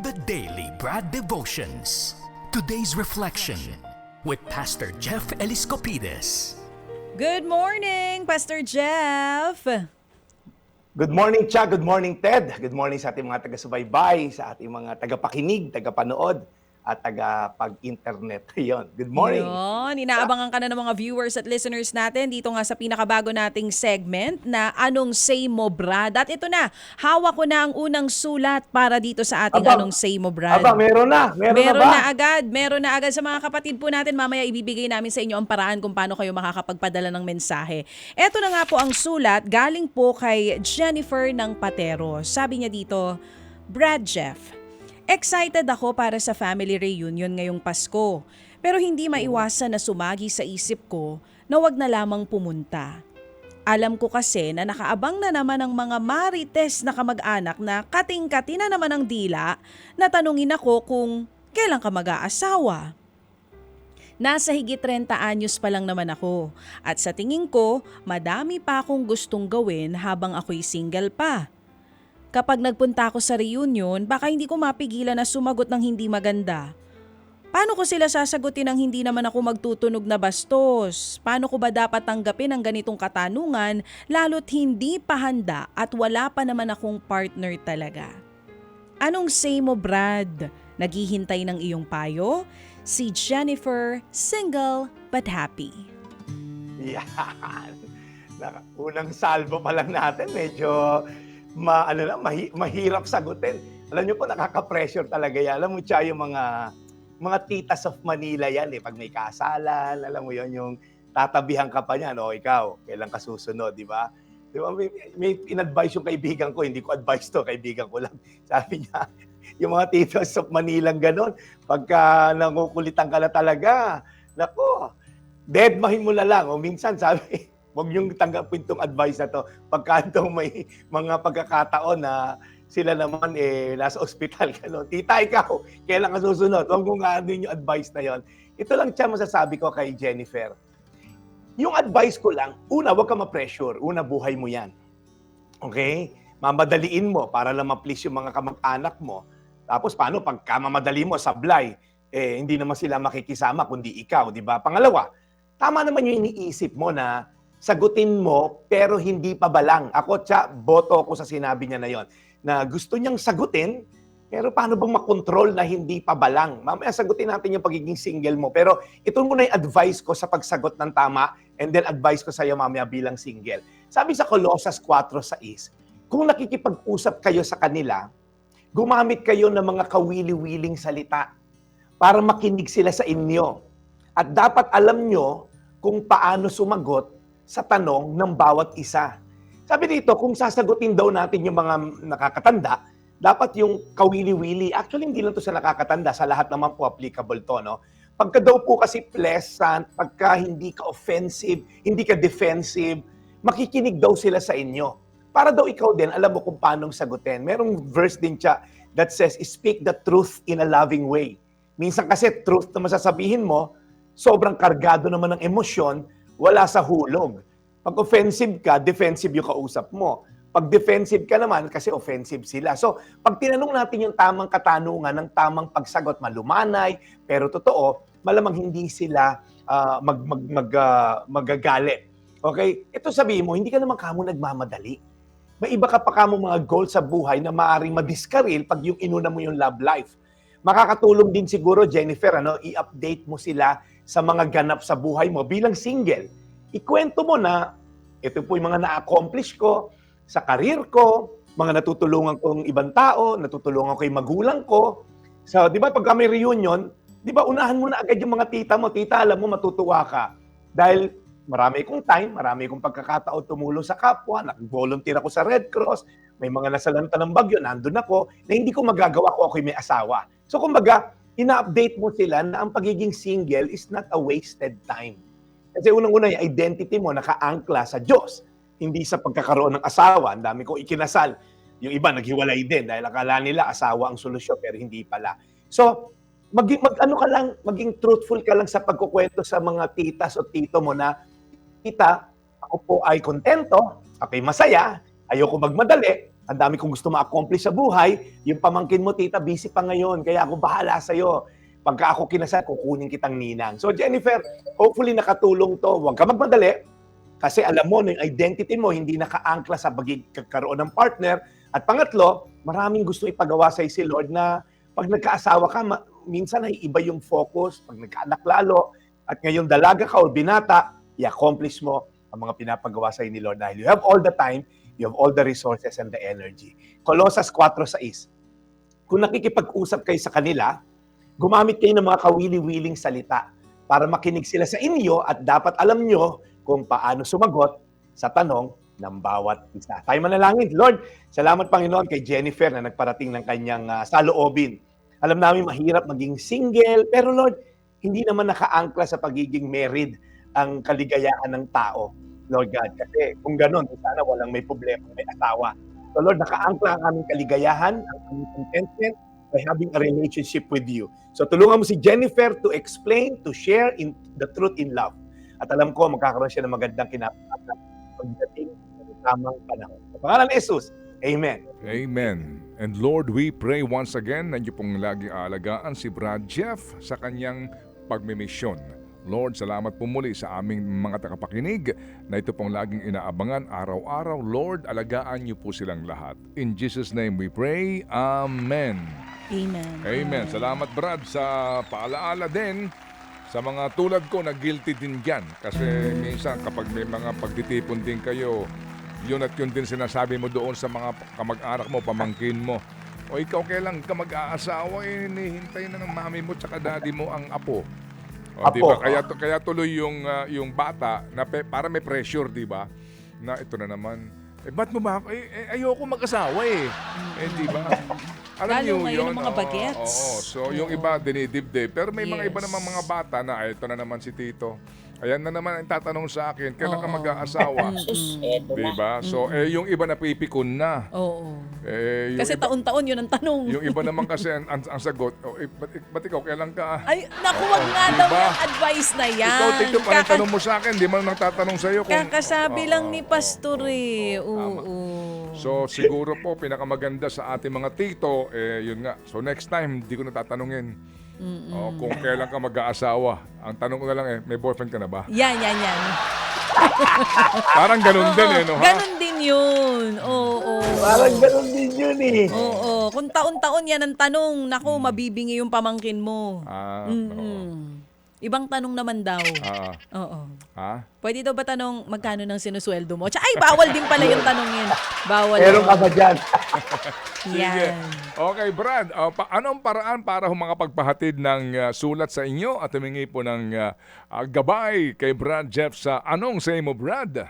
The Daily Brad Devotions. Today's reflection with Pastor Jeff Eliscopides. Good morning, Pastor Jeff! Good morning, Cha. Good morning, Ted. Good morning sa ating mga taga-subaybay, sa ating mga tagapakinig, tagapanood, at tagapag-internet. Yon. Good morning. Yun, inaabangan ka na ng mga viewers at listeners natin dito nga sa pinakabago nating segment na Anong Say Mo Brad? At ito na, hawak ko na ang unang sulat para dito sa ating Anong Say Mo Brad. Meron na. Meron na ba? Meron na agad sa mga kapatid po natin. Mamaya ibibigay namin sa inyo ang paraan kung paano kayo makakapagpadala ng mensahe. Ito na nga po ang sulat, galing po kay Jennifer ng Patero. Sabi niya dito, Brad Jeff, excited ako para sa family reunion ngayong Pasko. Pero hindi maiwasan na sumagi sa isip ko na wag na lamang pumunta. Alam ko kasi na nakaabang na naman ang mga marites na kamag-anak na kating-kati na naman ang dila na tanungin ako kung kailan ka mag-aasawa. Nasa higit 30 anyos pa lang naman ako at sa tingin ko madami pa akong gustong gawin habang ako'y single pa. Kapag nagpunta ako sa reunion, baka hindi ko mapigilan na sumagot ng hindi maganda. Paano ko sila sasagutin ng hindi naman ako magtutunog na bastos? Paano ko ba dapat tanggapin ang ganitong katanungan lalo't hindi pa handa at wala pa naman akong partner talaga? Anong say mo, Brad? Naghihintay ng iyong payo? Si Jennifer, single but happy. Yan. Unang salvo pa lang natin, medyo mahirap sagutin. Alam niyo po, nakaka-pressure talaga yan. Alam mo, Cha, yung mga titas of Manila yan, pag may kasalan, alam mo yon, yung tatabihan ka pa niyan, ikaw, kailan ka susunod, di ba? Di ba, may in-advise yung kaibigan ko, hindi ko advice to, kaibigan ko lang. Sabi niya, yung mga titas of Manila gano'n, pagka nangukulitan ka na talaga, naku, deadmahin mo na lang. O minsan, sabi, huwag niyong tanggapin itong advice na to. Pagka may mga pagkakataon na sila naman nasa ospital ka, no? Tita, ikaw, kailan ka susunod? Huwag mong ano yung advice na yon. Ito lang siya masasabi ko kay Jennifer. Yung advice ko lang, una, huwag ka ma-pressure. Una, buhay mo yan. Okay? Mamadaliin mo para lang ma-please yung mga kamag-anak mo. Tapos paano pagka mamadali mo, sablay, hindi naman sila makikisama kundi ikaw, di ba? Pangalawa, tama naman yung iniisip mo na sagutin mo pero hindi pa balang. Ako, Cha, boto ko sa sinabi niya na yon, na gusto niyang sagutin pero paano bang makontrol na hindi pa balang? Mamaya sagutin natin yung pagiging single mo. Pero ito muna yung advice ko sa pagsagot ng tama and then advice ko sa iyo mamaya bilang single. Sabi sa Colossus 4:6, kung nakikipag-usap kayo sa kanila, gumamit kayo ng mga kawili-wiling salita para makinig sila sa inyo. At dapat alam nyo kung paano sumagot sa tanong ng bawat isa. Sabi dito, kung sasagutin daw natin yung mga nakakatanda, dapat yung kawili-wili. Actually, hindi lang to sa nakakatanda, sa lahat naman po applicable to, no? Pagka daw po kasi pleasant, pagka hindi ka offensive, hindi ka defensive, makikinig daw sila sa inyo. Para daw ikaw din, alam mo kung paano sagutin. Merong verse din siya that says, speak the truth in a loving way. Minsan kasi truth na masasabihin mo, sobrang kargado naman ng emosyon, wala sa hulog. Pag offensive ka, defensive yung kausap mo. Pag defensive ka naman, kasi offensive sila. So, pag tinanong natin yung tamang katanungan, ng tamang pagsagot, malumanay, pero totoo, malamang hindi sila magagalit. Okay? Ito sabihin mo, hindi ka naman kamo nagmamadali. May iba ka pa kamo mga goals sa buhay na maaaring madiskaril pag yung inuna mo yung love life. Makakatulong din siguro, Jennifer, i-update mo sila sa mga ganap sa buhay mo bilang single. Ikwento mo na, ito po yung mga na-accomplish ko sa career ko, mga natutulungan kong ibang tao, natutulungan ko yung magulang ko. So, di ba, pag may reunion, di ba, unahan mo na agad yung mga tita mo. Tita, alam mo, matutuwa ka. Dahil marami kong time, marami kong pagkakataon tumulong sa kapwa, nag-volunteer ako sa Red Cross, may mga nasalanta ng bagyo, nandun ako, na hindi ko magagawa kung ako'y may asawa. So, kumbaga, ina-update mo sila na ang pagiging single is not a wasted time. Kasi unang-una, yung identity mo naka-angkla sa Diyos, hindi sa pagkakaroon ng asawa. Ang dami kong ikinasal. Yung iba, naghiwalay din dahil akala nila asawa ang solusyon, pero hindi pala. So, maging truthful ka lang sa pagkukwento sa mga titas o tito mo na, tita, ako po ay kontento, ako'y masaya, ayoko magmadali, ang dami kong gusto ma-accomplish sa buhay, yung pamangkin mo, tita, busy pa ngayon, kaya ako bahala sa'yo. Pagka ako kinasal, kukunin kitang ninang. So Jennifer, hopefully nakatulong to. Huwag ka magmadali, kasi alam mo na yung identity mo hindi nakaangkla sa pagkakaroon ng partner. At pangatlo, maraming gusto ipagawa sa'yo si Lord na pag nagkaasawa ka, minsan ay iba yung focus, pag nagkaanak lalo, at ngayong dalaga ka o binata, i-accomplish mo ang mga pinapagawa sa'yo ni Lord dahil you have all the time, you have all the resources and the energy. Colossus 4:6. Kung nakikipag-usap kayo sa kanila, gumamit kayo ng mga kawili-wiling salita para makinig sila sa inyo at dapat alam nyo kung paano sumagot sa tanong ng bawat isa. Tayo manalangin. Lord, salamat Panginoon kay Jennifer na nagparating ng kanyang saloobin. Alam namin mahirap maging single, pero Lord, hindi naman nakaangkla sa pagiging married ang kaligayahan ng tao. Lord God, kasi kung gano'n, sana walang may problema, may asawa. So Lord, nakaangkla ang aming kaligayahan, ang aming contentment by having a relationship with you. So tulungan mo si Jennifer to explain, to share in the truth in love. At alam ko, magkakaroon siya ng magandang kinapagatan pagdating sa tamang panahon. Sa pangalan ni Jesus, Amen. Amen. And Lord, we pray once again na niyo pong lagi aalagaan si Brad Jeff sa kanyang pagmimisyon. Lord, salamat po muli sa aming mga tagapakinig na ito pong laging inaabangan araw-araw. Lord, alagaan niyo po silang lahat. In Jesus' name we pray. Amen. Amen. Amen. Salamat Brad sa paalaala din sa mga tulad ko na guilty din dyan. Kasi minsan kapag may mga pagtitipon din kayo, yun at yun din sinasabi mo doon sa mga kamag-anak mo, pamangkin mo. O ikaw kailan ka mag-aasawa, hinihintay na ng mami mo tsaka daddy mo ang apo. O, Apo. diba? Kaya tuloy yung bata na para may pressure, di ba? Na ito na naman. Ba't mo ba? Ayoko mag-asawa eh. Di ba? Alam Lalo niyo ngayon yun, ang mga bagets. So yung iba dinidibdib. Pero may mga Yes. iba namang mga bata na, ito na naman si Tito. Ayan na naman ang tatanong sa akin, kailan ka Oo. mag-aasawa? Diba? So, yung iba napipikon na. Oo. Yung Kasi iba, taon-taon yun ang tanong. yung iba naman kasi ang sagot, ba't ikaw, kailan ka? Ay, naku, wag nga daw Diba? yung advice na yan. Ikaw, Tito, parang tanong mo sa akin, di man nagtatanong sa'yo kung... Kakasabi lang ni Oo, Pastor eh. tama. Oo. So, siguro po, pinakamaganda sa ating mga tito, yun nga. So, next time, hindi ko natatanungin kung kailan ka mag-aasawa. Ang tanong ko na lang may boyfriend ka na ba? Yan. Parang ganun din no ha? Ganun din yun. Oo. Parang ganun din yun eh. Oo. Kung taon-taon yan ang tanong, naku, mabibingi yung pamangkin mo. Oo. Ibang tanong naman daw. Oo. Ha? Pwede daw ba tanong magkano ng sinusweldo mo? Ay, bawal din pala yung tanongin. Bawal. Meron ka ba dyan? Sige. Yan. Okay, Brad. Anong paraan para makapagpahatid ng sulat sa inyo at humingi po ng gabay kay Brad Jeff sa Anong Say Mo, Brad?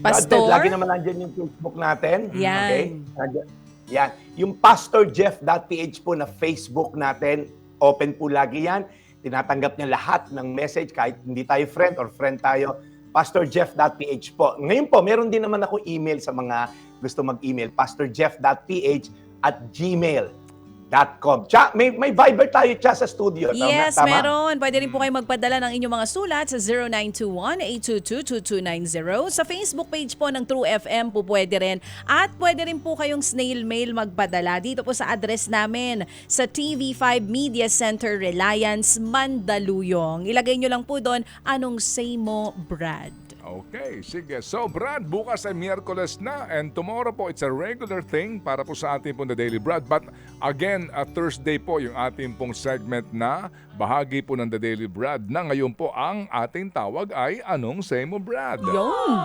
Pastor? Lagi naman nandyan yung Facebook natin. Yan. Okay? Yan. Yung pastorjeff.ph po na Facebook natin, open po lagi yan. Tinatanggap niya lahat ng message kahit hindi tayo friend or friend tayo. pastorjeff.ph po. Ngayon po, meron din naman ako email sa mga gusto mag-email. pastorjeff.ph@gmail.com. May Viber tayo sa studio. Yes, Tama? meron. Pwede rin po kayo magpadala ng inyong mga sulat sa 0921-822-2290. Sa Facebook page po ng True FM po pwede rin. At pwede rin po kayong snail mail magpadala dito po sa address namin sa TV5 Media Center, Reliance, Mandaluyong. Ilagay nyo lang po doon, Anong Say Mo, Brad? Okay, sige. So, Brad, bukas ay Miyerkules na and tomorrow po, it's a regular thing para po sa ating pong The Daily Brad. But again, Thursday po yung ating pong segment na bahagi po ng The Daily Brad na ngayon po ang ating tawag ay Anong Say Mo, Brad? Yun!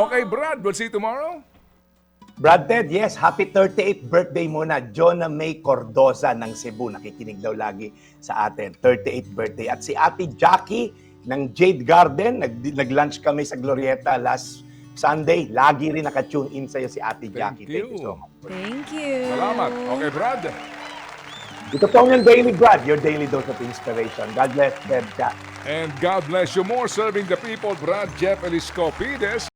Okay, Brad, we'll see you tomorrow. Brad Ted, yes, happy 38th birthday muna. Jonah May Cordoza ng Cebu. Nakikinig daw lagi sa atin. 38th birthday. At si Ate Jackie ng Jade Garden. Nag-lunch kami sa Glorieta last Sunday. Lagi rin naka-tune in sa'yo si Ate Jackie. Thank you so much. Thank you. Salamat. Okay, Brad. Ito po yung Daily Brad, your daily dose of inspiration. God bless, Ted Jack. And God bless you more serving the people, Brad Jeff Eliscopides.